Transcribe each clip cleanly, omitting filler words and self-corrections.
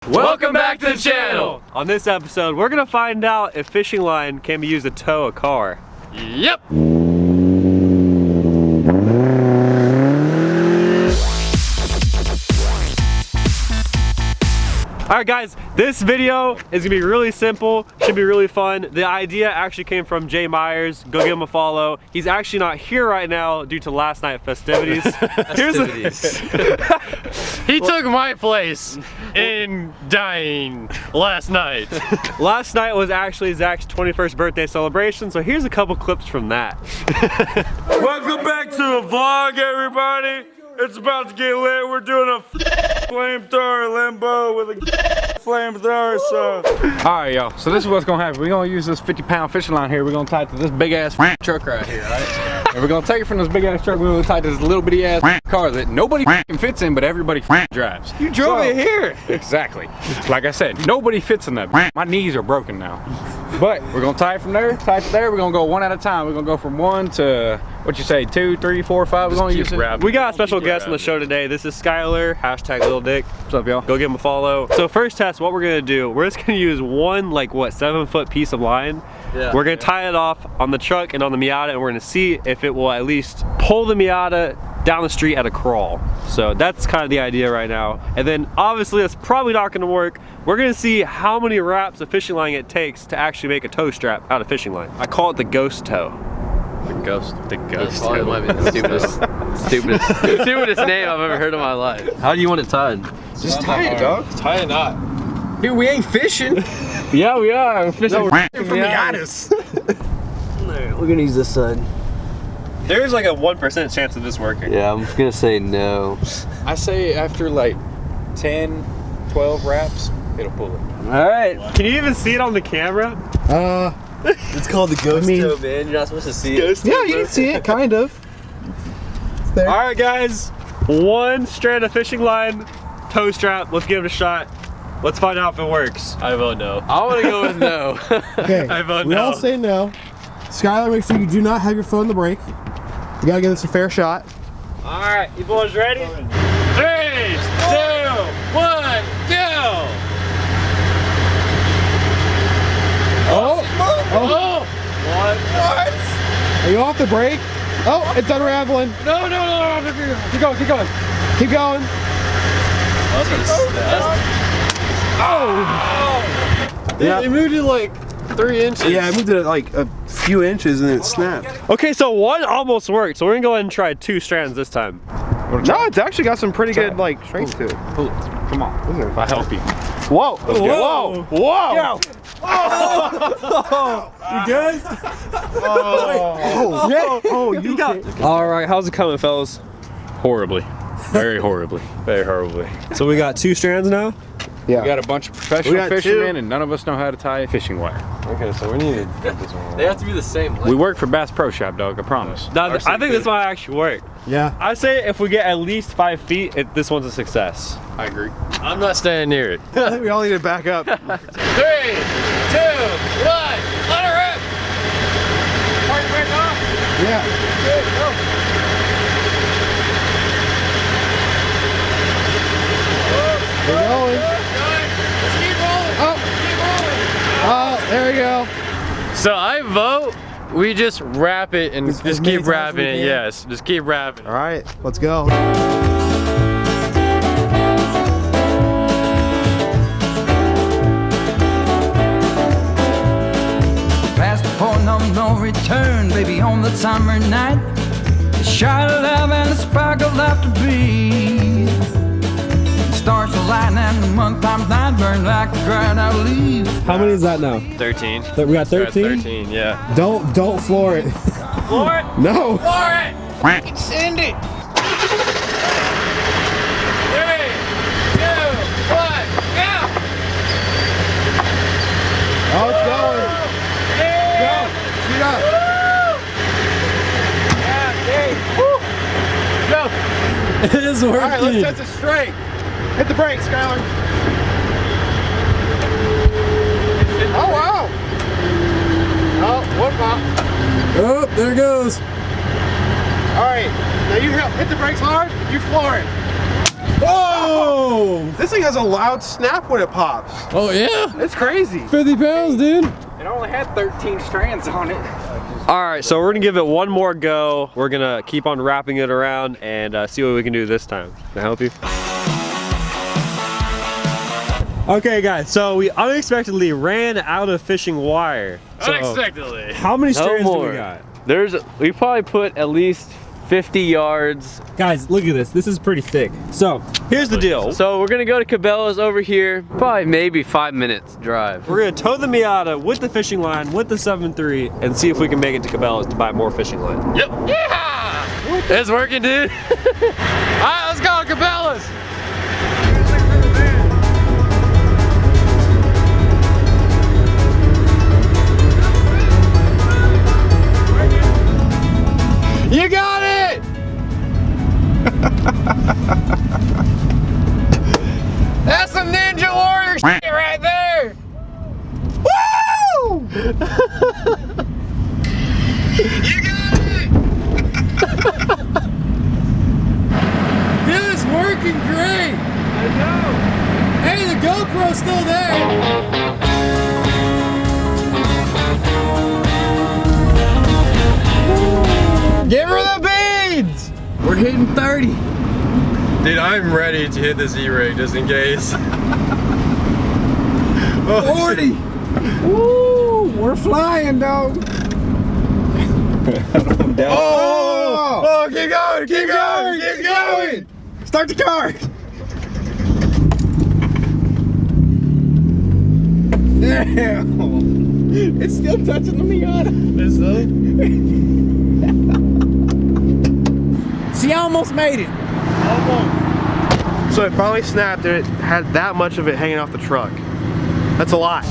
Welcome back to the channel! On this episode, we're gonna find out if fishing line can be used to tow a car. Yep! Alright guys, this video is gonna be really simple, should be really fun. The idea actually came from Jay Myers. Go give him a follow. He's actually not here right now due to last night festivities. He took my place in dying last night. Last night was actually Zach's 21st birthday celebration, so here's a couple clips from that. Welcome back to the vlog, everybody. It's about to get lit. We're doing a flamethrower limbo with a flamethrower, so. All right, y'all. So this is what's gonna happen. We're gonna use this 50-pound fishing line here. We're gonna tie it to this big ass truck right here, right? And we're gonna take it from this big ass truck. We're gonna tie it to this little bitty ass car that nobody fits in, but everybody drives. You drove it here. Exactly. Like I said, nobody fits in that. My knees are broken now. But we're gonna tie it from there, tie it to there. We're gonna go one at a time. We're gonna go from 1 to, what you say, 2, 3, 4, 5. We're gonna use it. We got a special guest on the show today. This is Skyler, hashtag Little Dick. What's up, y'all? Go give him a follow. So first test, what we're gonna do, we're just gonna use one, like what, 7-foot piece of line. Yeah. We're gonna tie it off on the truck and on the Miata, and we're gonna see if it will at least pull the Miata down the street at a crawl. So that's kind of the idea right now. And then obviously that's probably not gonna work. We're gonna see how many wraps of fishing line it takes to actually make a tow strap out of fishing line. I call it the ghost tow. The ghost tow. Might be the stupidest name I've ever heard in my life. How do you want it tied? Just tie it, dog. Tie a knot. Dude, we ain't fishing. Yeah, we are. We're fishing from Miatas. We're gonna use this side. There's like a 1% chance of this working. Yeah, I'm gonna say no. I say after like 10, 12 wraps, it'll pull it. Alright. Can you even see it on the camera? It's called the ghost tow, man. You're not supposed to see it. Yeah, you can see it, kind of. It's there. Alright guys, one strand of fishing line, tow strap. Let's give it a shot. Let's find out if it works. I vote no. I want to go with no. Okay, I vote we no. all say no. Skylar, make sure you do not have your foot on the brake. You gotta give this a fair shot. Alright, you boys ready? 3, 2, 1, go! Oh! What? Are you off the brake? Oh, it's unraveling. No. Keep going, keep going. Keep going. Yeah. It moved it like 3 inches. Yeah, I moved it like a few inches and then it snapped. Okay, so one almost worked, so we're gonna go ahead and try 2 strands this time. No, it's actually got some pretty good like strength to it. Pull it. Come on. If I help you. Whoa! Whoa! Whoa! You good? Oh, you got it. Alright, how's it coming, fellas? Horribly. Very horribly. Very horribly. So we got 2 strands now? Yeah. We got a bunch of professional fishermen and none of us know how to tie a fishing wire. Okay, so we need to get this one. They have to be the same length. We work for Bass Pro Shop, dog, I promise. I think this might actually work. Yeah. I say if we get at least 5 feet, this one's a success. I agree. I'm not staying near it. I think we all need to back up. 3, 2, 1, let it rip! Yeah. We're going. Let's keep rolling. Oh, there we go. So I vote we just wrap it and As just many keep times as wrapping we it. can. Yes, just keep wrapping. All right, let's go. Past the point of no return, baby, on the summer night. A shot of love and a spark of love to breathe. The stars align and the month times night burn like a ground I leave. How many is that now? 13. We got 13? 13, yeah. Don't floor it. Floor it! No. Floor it! Send it! 3, 2, 1, go! Oh, it's going. Go. Speed up. Go! It is working. All right, let's test it straight. Hit the brakes, Skylar. Oh, wow. Oh, one pop. Oh, there it goes. All right, now you hit the brakes hard, you floor it. Whoa! This thing has a loud snap when it pops. Oh yeah? It's crazy. 50 pounds, dude. It only had 13 strands on it. All right, so we're gonna give it one more go. We're gonna keep on wrapping it around and see what we can do this time. Can I help you? Okay guys, so we unexpectedly ran out of fishing wire. So Unexpectedly. how many strands do we got? We probably put at least 50 yards. Guys, look at this. This is pretty thick. So, here's the deal. So we're gonna go to Cabela's over here. Probably maybe 5 minutes drive. We're gonna tow the Miata with the fishing line, with the 7.3, and see if we can make it to Cabela's to buy more fishing line. Yep. Yeah! It's working, dude. Alright, let's go, Cabela's. You got it! That's some Ninja Warrior shit right there! Woo! You got it! Dude, it's working great! I know! Hey, the GoPro's still there! Give her the beads! We're hitting 30. Dude, I'm ready to hit this E-rig just in case. 40. Woo! We're flying, dog. Oh, keep going, keep going, keep going! Start the car. Damn. It's still touching the Miata. It's she almost made it. So it finally snapped and it had that much of it hanging off the truck. That's a lot.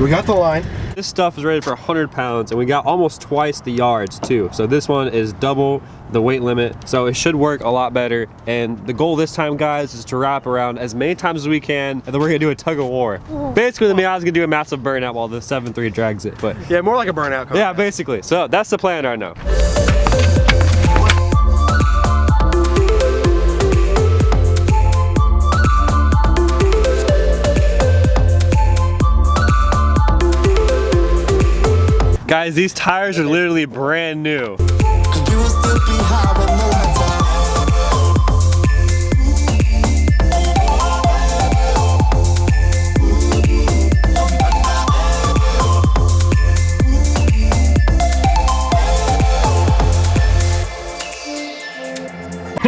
We got the line. This stuff is rated for 100 pounds and we got almost twice the yards too. So this one is double the weight limit. So it should work a lot better. And the goal this time, guys, is to wrap around as many times as we can. And then we're gonna do a tug of war. Basically, the Miata's gonna do a massive burnout while the 7.3 drags it. But yeah, more like a burnout contest. Yeah, basically. So that's the plan right now. Guys, these tires are literally brand new.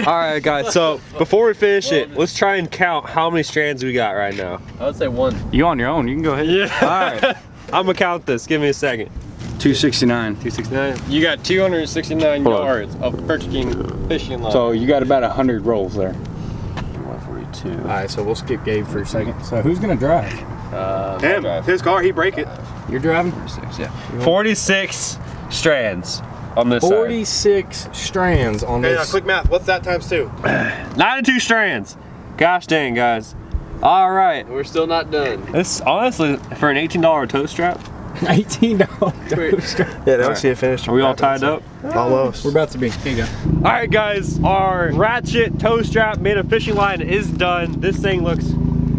Alright guys, so before we finish it, let's try and count how many strands we got right now. I would say 1. You on your own, you can go ahead. Yeah. Alright, I'm gonna count this, give me a second. 269. 269? You got 269 yards of purchasing fishing line. So you got about 100 rolls there. 142. All right, so we'll skip Gabe for a second. So who's gonna drive? Him. His car, he break it. You're driving? 46, yeah. 46 strands on this 46 strands on Okay, now this. quick math. What's that times 2? side. 92 strands. Gosh dang, guys. All right. We're still not done. This, honestly, for an $18 tow strap, $18. Yeah, they don't see it finished. are we all tied up? Almost. We're about to be. Here you go. All right, guys, our ratchet tow strap made of fishing line is done. This thing looks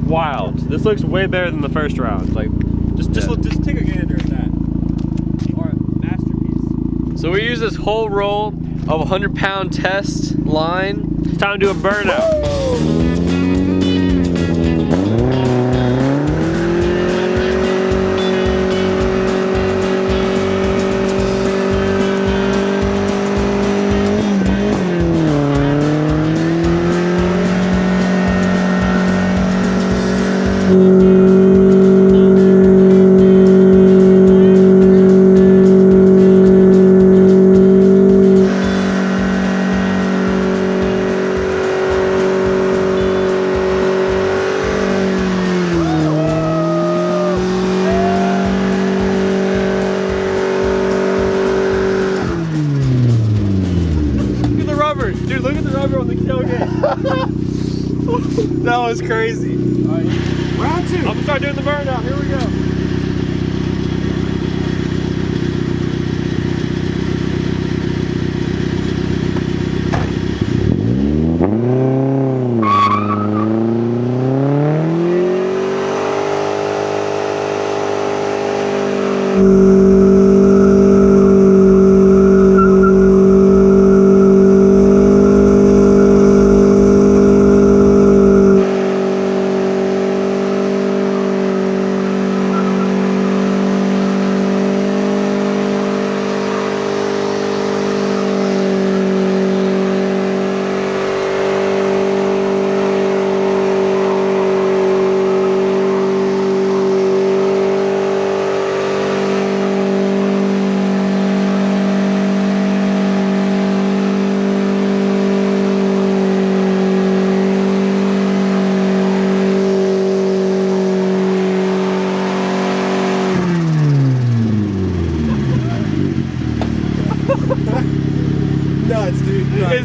wild. This looks way better than the first round. Like, just take a gander at that. Our masterpiece. So we use this whole roll of 100-pound test line. It's time to do a burnout. Dude, look at the rubber on the tailgate. That was crazy. Round 2. I'm gonna start doing the burnout. Here we go.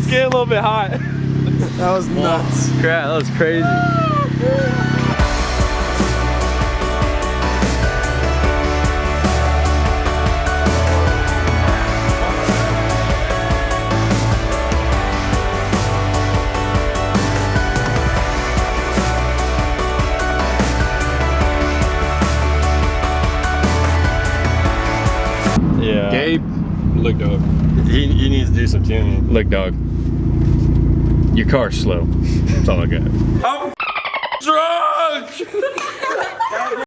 It's getting a little bit hot. That was nuts. Crap, that was crazy. Yeah. Gabe, look, dog. He needs to do some tuning. Look, dog. Your car's slow. That's all I got. I'm drunk!